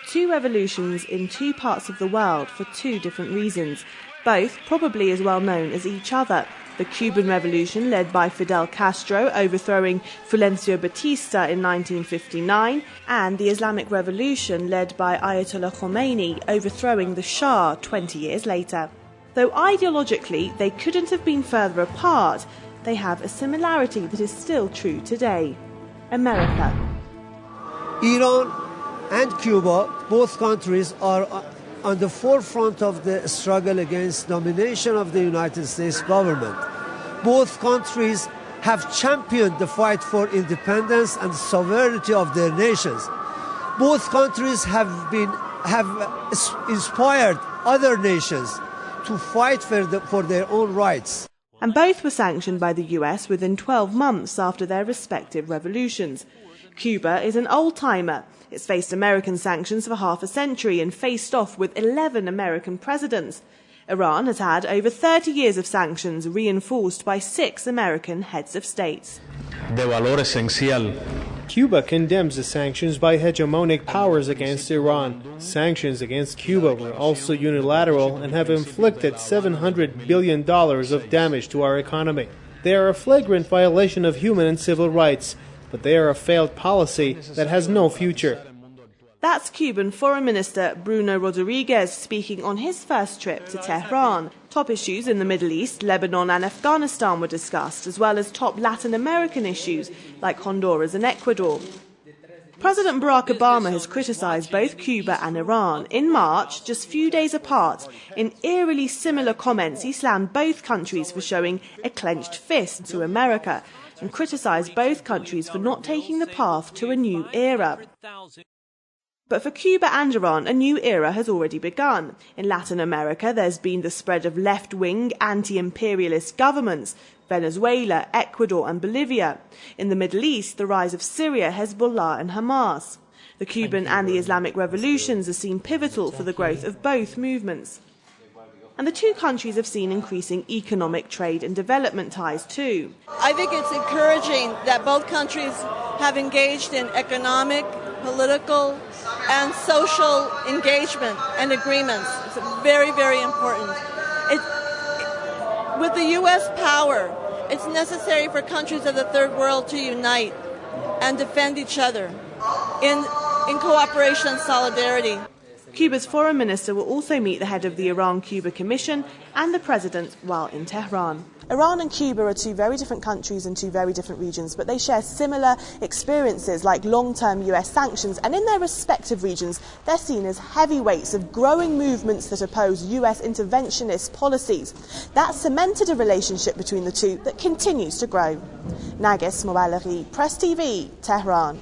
Two revolutions in two parts of the world for two different reasons, both probably as well known as each other. The Cuban Revolution, led by Fidel Castro, overthrowing Fulgencio Batista in 1959, and the Islamic Revolution, led by Ayatollah Khomeini, overthrowing the Shah 20 years later. Though ideologically they couldn't have been further apart, they have a similarity that is still true today. America. Iran and Cuba, both countries, are on the forefront of the struggle against domination of the United States government. Both countries have championed the fight for independence and sovereignty of their nations. Both countries have inspired other nations to fight for their own rights. And both were sanctioned by the US within 12 months after their respective revolutions. Cuba is an old-timer. It's faced American sanctions for half a century and faced off with 11 American presidents. Iran has had over 30 years of sanctions reinforced by 6 American heads of states. Cuba condemns the sanctions by hegemonic powers against Iran. Sanctions against Cuba were also unilateral and have inflicted $700 billion of damage to our economy. They are a flagrant violation of human and civil rights, but they are a failed policy that has no future. That's Cuban Foreign Minister Bruno Rodriguez speaking on his first trip to Tehran. Top issues in the Middle East, Lebanon and Afghanistan were discussed, as well as top Latin American issues like Honduras and Ecuador. President Barack Obama has criticized both Cuba and Iran. In March, just few days apart, in eerily similar comments, he slammed both countries for showing a clenched fist to America and criticized both countries for not taking the path to a new era. But for Cuba and Iran, a new era has already begun. In Latin America, there's been the spread of left-wing, anti-imperialist governments, Venezuela, Ecuador and Bolivia. In the Middle East, the rise of Syria, Hezbollah and Hamas. The Cuban and the Islamic revolutions are seen pivotal for the growth of both movements. And the two countries have seen increasing economic, trade and development ties too. I think it's encouraging that both countries have engaged in economic, political and social engagement and agreements. It's very, very important. With the U.S. power, it's necessary for countries of the third world to unite and defend each other in cooperation and solidarity. Cuba's foreign minister will also meet the head of the Iran-Cuba Commission and the president while in Tehran. Iran and Cuba are two very different countries in two very different regions, but they share similar experiences like long-term US sanctions, and in their respective regions, they're seen as heavyweights of growing movements that oppose US interventionist policies. That cemented a relationship between the two that continues to grow. Nargess, Moballeghi, Press TV, Tehran.